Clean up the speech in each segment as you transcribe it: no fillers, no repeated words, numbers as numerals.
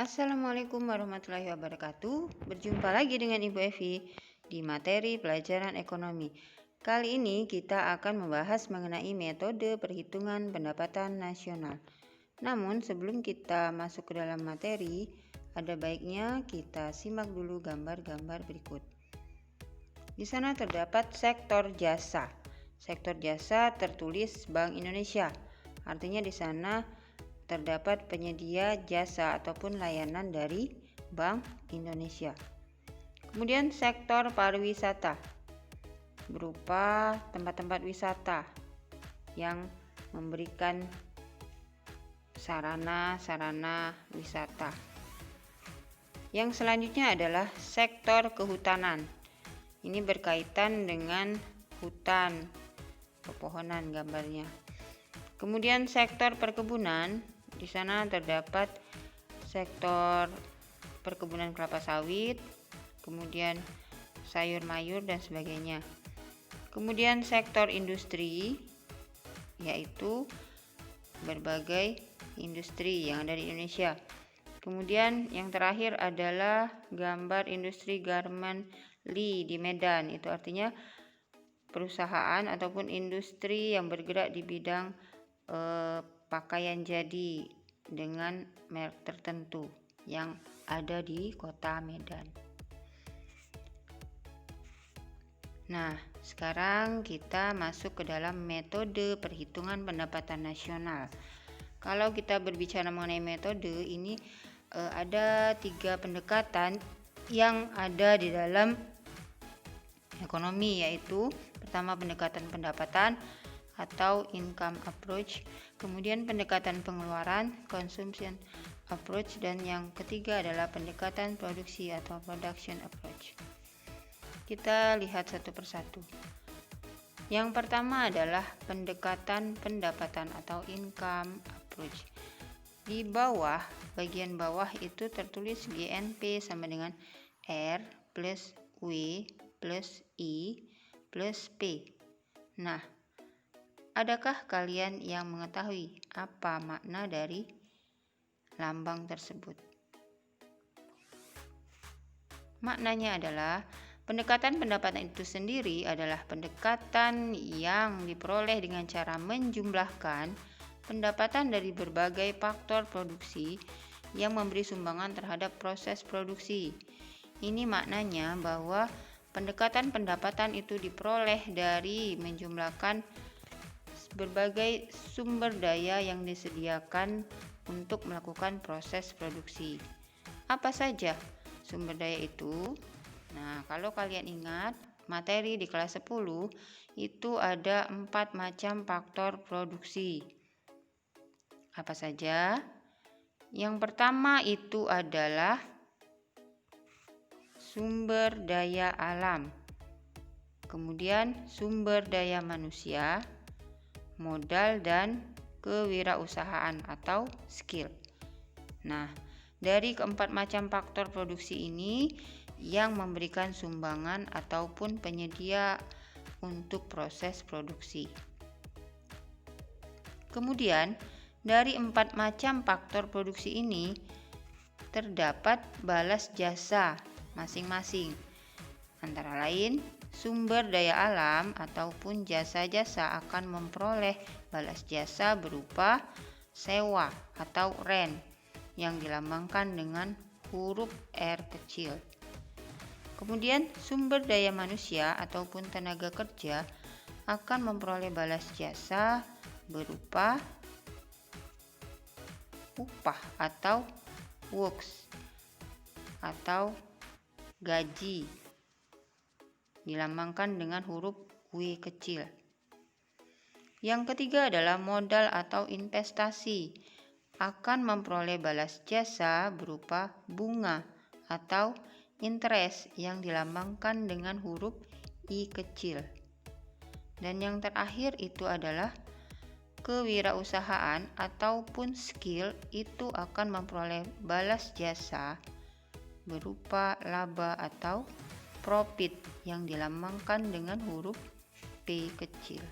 Assalamualaikum warahmatullahi wabarakatuh. Berjumpa lagi dengan Ibu Evi di materi pelajaran ekonomi. Kali ini kita akan membahas mengenai metode perhitungan pendapatan nasional. Namun sebelum kita masuk ke dalam materi, ada baiknya kita simak dulu gambar-gambar berikut. Di sana terdapat sektor jasa. Sektor jasa tertulis Bank Indonesia. Artinya di sana terdapat penyedia jasa ataupun layanan dari Bank Indonesia. Kemudian sektor pariwisata berupa tempat-tempat wisata yang memberikan sarana-sarana wisata. Yang selanjutnya adalah sektor kehutanan. Ini berkaitan dengan hutan, pepohonan gambarnya. Kemudian sektor perkebunan, di sana terdapat sektor perkebunan kelapa sawit, kemudian sayur mayur dan sebagainya. Kemudian sektor industri, yaitu berbagai industri yang ada di Indonesia. Kemudian yang terakhir adalah gambar industri garmen Li di Medan. Itu artinya perusahaan ataupun industri yang bergerak di bidang pakaian jadi dengan merek tertentu yang ada di kota Medan. Nah, sekarang kita masuk ke dalam metode perhitungan pendapatan nasional. Kalau kita berbicara mengenai metode, ini ada 3 pendekatan yang ada di dalam ekonomi, yaitu pertama pendekatan pendapatan atau income approach, kemudian pendekatan pengeluaran consumption approach, dan yang ketiga adalah pendekatan produksi atau production approach. Kita lihat satu persatu. Yang pertama adalah pendekatan pendapatan atau income approach. Di bawah, bagian bawah itu tertulis GNP sama dengan R plus W plus I plus P. Nah, adakah kalian yang mengetahui apa makna dari lambang tersebut? Maknanya adalah pendekatan pendapatan itu sendiri adalah pendekatan yang diperoleh dengan cara menjumlahkan pendapatan dari berbagai faktor produksi yang memberi sumbangan terhadap proses produksi. Ini maknanya bahwa pendekatan pendapatan itu diperoleh dari menjumlahkan berbagai sumber daya yang disediakan untuk melakukan proses produksi. Apa saja sumber daya itu? Nah, kalau kalian ingat materi di kelas 10 itu ada 4 macam faktor produksi. Apa saja? Yang pertama itu adalah sumber daya alam. Kemudian sumber daya manusia, modal, dan kewirausahaan atau skill. Nah, dari keempat macam faktor produksi ini yang memberikan sumbangan ataupun penyedia untuk proses produksi. Kemudian, dari 4 macam faktor produksi ini terdapat balas jasa masing-masing. Antara lain, sumber daya alam ataupun jasa-jasa akan memperoleh balas jasa berupa sewa atau rent yang dilambangkan dengan huruf R kecil. Kemudian sumber daya manusia ataupun tenaga kerja akan memperoleh balas jasa berupa upah atau works atau gaji dilambangkan dengan huruf W kecil. Yang ketiga adalah modal atau investasi akan memperoleh balas jasa berupa bunga atau interest yang dilambangkan dengan huruf I kecil. Dan yang terakhir itu adalah kewirausahaan ataupun skill, itu akan memperoleh balas jasa berupa laba atau profit yang dilambangkan dengan huruf P kecil.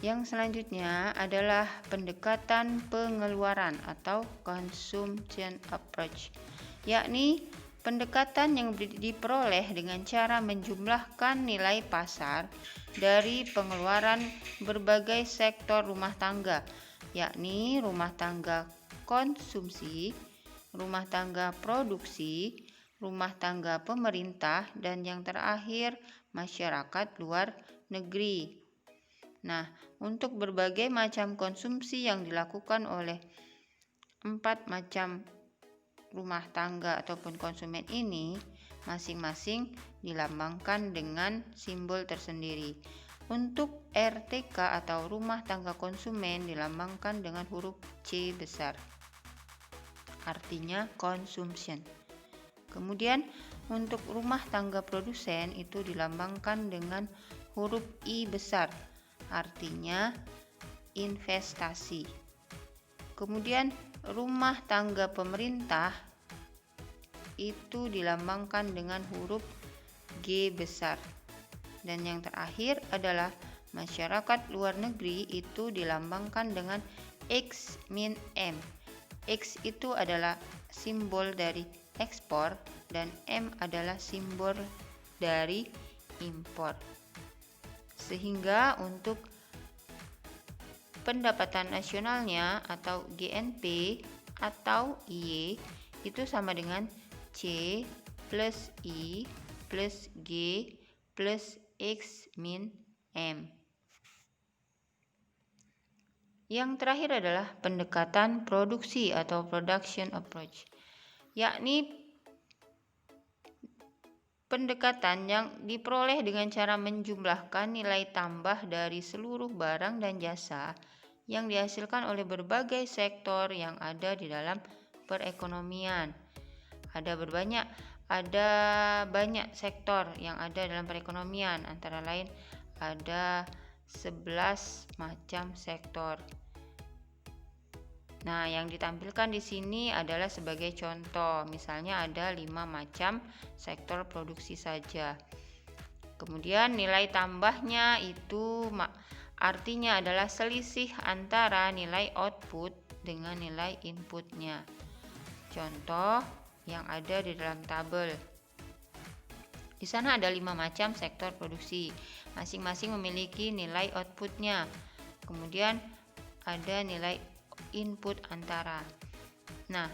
Yang selanjutnya adalah pendekatan pengeluaran atau consumption approach, yakni pendekatan yang diperoleh dengan cara menjumlahkan nilai pasar dari pengeluaran berbagai sektor rumah tangga, yakni rumah tangga konsumsi, rumah tangga produksi, rumah tangga pemerintah, dan yang terakhir masyarakat luar negeri. Nah, untuk berbagai macam konsumsi yang dilakukan oleh 4 macam rumah tangga ataupun konsumen ini, masing-masing dilambangkan dengan simbol tersendiri. Untuk RTK atau rumah tangga konsumen dilambangkan dengan huruf C besar, artinya consumption. Kemudian untuk rumah tangga produsen itu dilambangkan dengan huruf I besar, artinya investasi. Kemudian rumah tangga pemerintah itu dilambangkan dengan huruf G besar. Dan yang terakhir adalah masyarakat luar negeri itu dilambangkan dengan X min M. X itu adalah simbol dari ekspor dan M adalah simbol dari impor. Sehingga untuk pendapatan nasionalnya atau GNP atau Y itu sama dengan C plus I plus G plus X min M. Yang terakhir adalah pendekatan produksi atau production approach, yakni pendekatan yang diperoleh dengan cara menjumlahkan nilai tambah dari seluruh barang dan jasa yang dihasilkan oleh berbagai sektor yang ada di dalam perekonomian. Ada banyak sektor yang ada dalam perekonomian, antara lain ada 11 macam sektor. Nah, yang ditampilkan di sini adalah sebagai contoh. Misalnya ada 5 macam sektor produksi saja. Kemudian nilai tambahnya itu artinya adalah selisih antara nilai output dengan nilai inputnya. Contoh yang ada di dalam tabel. Di sana ada 5 macam sektor produksi. Masing-masing memiliki nilai outputnya. Kemudian ada nilai input antara. Nah,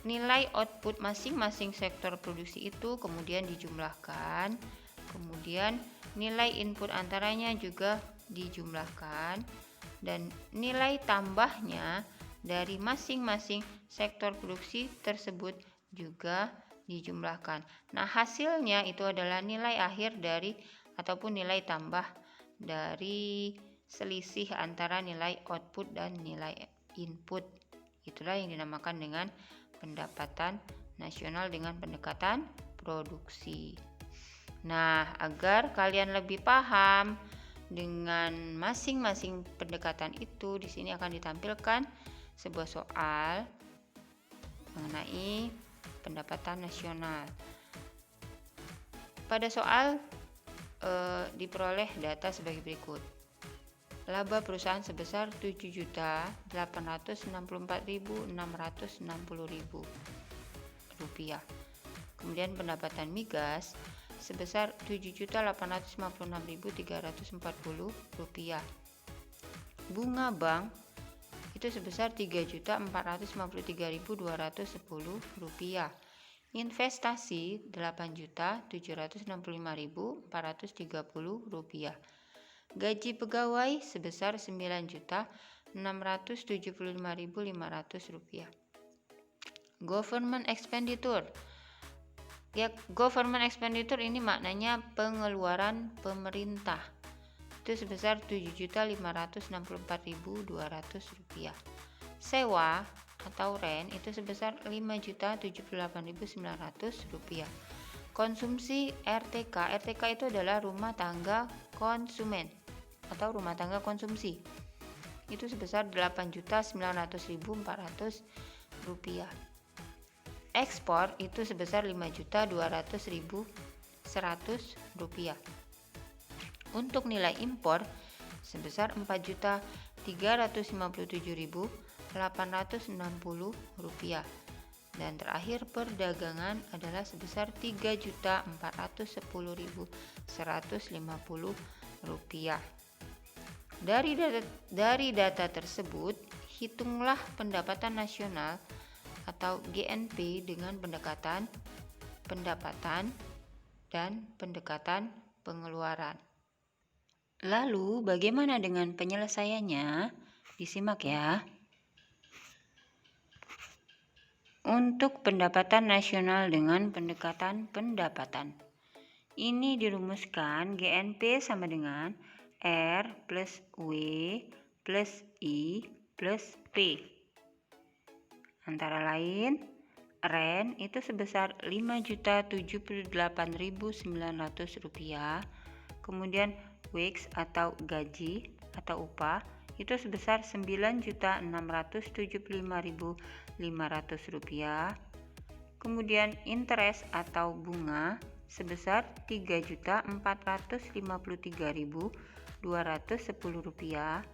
nilai output masing-masing sektor produksi itu kemudian dijumlahkan. Kemudian nilai input antaranya juga dijumlahkan. Dan nilai tambahnya dari masing-masing sektor produksi tersebut juga dijumlahkan. Nah, hasilnya itu adalah nilai akhir dari ataupun nilai tambah dari selisih antara nilai output dan nilai input. Itulah yang dinamakan dengan pendapatan nasional dengan pendekatan produksi. Nah, agar kalian lebih paham dengan masing-masing pendekatan itu, di sini akan ditampilkan sebuah soal mengenai pendapatan nasional. Pada soal diperoleh data sebagai berikut. Laba perusahaan sebesar Rp7.864.660.000. Kemudian pendapatan migas sebesar Rp7.856.340. Bunga bank itu sebesar Rp3.453.210. Investasi Rp8.765.430. Gaji pegawai sebesar Rp9.675.500. Government expenditure. Ya, government expenditure ini maknanya pengeluaran pemerintah. Itu sebesar Rp7.564.200. Sewa atau rent itu sebesar Rp5.078.900. Konsumsi RTK. RTK itu adalah rumah tangga konsumen atau rumah tangga konsumsi. Itu sebesar Rp8.900.400. Ekspor itu sebesar Rp5.200.100. Untuk nilai impor sebesar Rp4.357.860. Dan terakhir perdagangan adalah sebesar Rp3.410.150. Dari data tersebut, hitunglah pendapatan nasional atau GNP dengan pendekatan pendapatan dan pendekatan pengeluaran. Lalu, bagaimana dengan penyelesaiannya? Disimak ya. Untuk pendapatan nasional dengan pendekatan pendapatan, ini dirumuskan GNP sama dengan R plus W plus I plus P. Antara lain, REN itu sebesar Rp5.078.900, kemudian WIX atau gaji atau upah itu sebesar Rp9.675.500, kemudian interest atau bunga sebesar Rp3.453.210,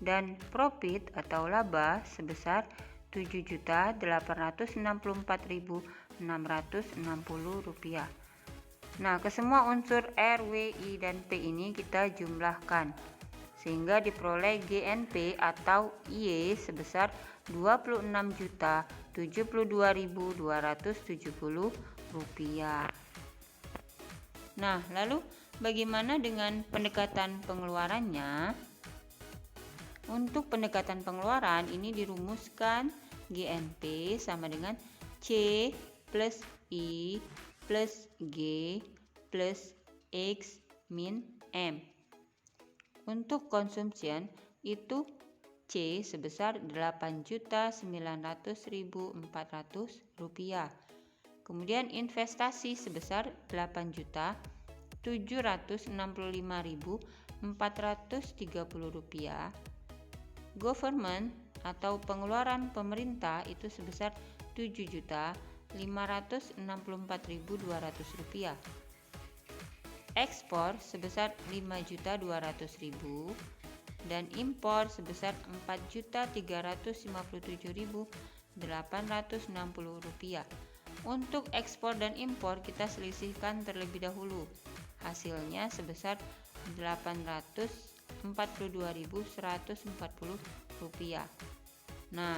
dan profit atau laba sebesar Rp7.864.660. Nah, kesemua unsur R, W, I, dan P ini kita jumlahkan sehingga diperoleh GNP atau Y sebesar Rp26.072.270. Nah, lalu bagaimana dengan pendekatan pengeluarannya? Untuk pendekatan pengeluaran ini dirumuskan GNP sama dengan C plus I plus G plus X min M. Untuk consumption itu C sebesar Rp8.900.400, kemudian investasi sebesar Rp8.765.430, government atau pengeluaran pemerintah itu sebesar Rp7.564.200, ekspor sebesar Rp5.200.000, dan impor sebesar Rp4.357.860. Untuk ekspor dan impor kita selisihkan terlebih dahulu. Hasilnya sebesar Rp842.140. Nah,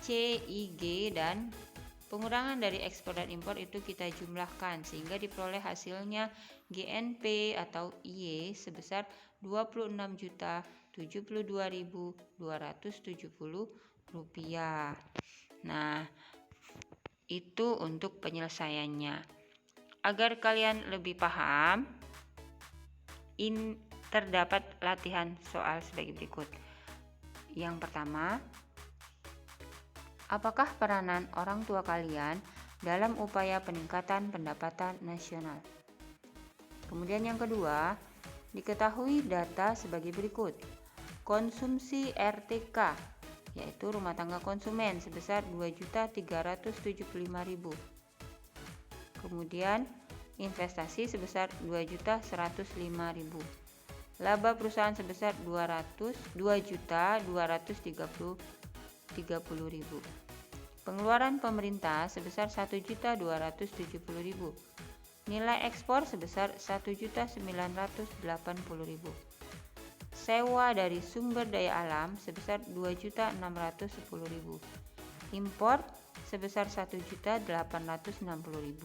C, I, G dan pengurangan dari ekspor dan impor itu kita jumlahkan sehingga diperoleh hasilnya GNP atau Y sebesar Rp26.072.270. Nah, itu untuk penyelesaiannya. Agar kalian lebih paham, terdapat latihan soal sebagai berikut. Yang pertama, apakah peranan orang tua kalian dalam upaya peningkatan pendapatan nasional? Kemudian yang kedua, diketahui data sebagai berikut. Konsumsi RTK, yaitu rumah tangga konsumen, sebesar Rp2.375.000. Kemudian investasi sebesar Rp2.105.000. Laba perusahaan sebesar Rp2.230.000. Pengeluaran pemerintah sebesar Rp1.270.000. Nilai ekspor sebesar Rp1.980.000. Sewa dari sumber daya alam sebesar Rp2.610.000. Impor sebesar Rp1.860.000.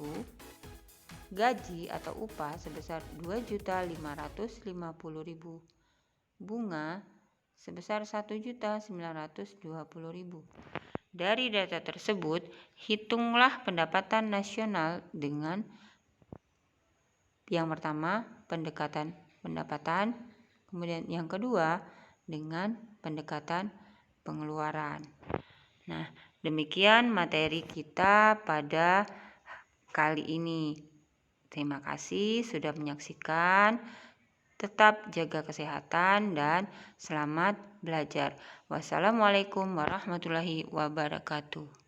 Gaji atau upah sebesar Rp2.550.000. Bunga sebesar Rp1.920.000. Dari data tersebut, hitunglah pendapatan nasional dengan yang pertama pendekatan pendapatan, kemudian yang kedua dengan pendekatan pengeluaran. Nah, demikian materi kita pada kali ini. Terima kasih sudah menyaksikan. Tetap jaga kesehatan dan selamat belajar. Wassalamualaikum warahmatullahi wabarakatuh.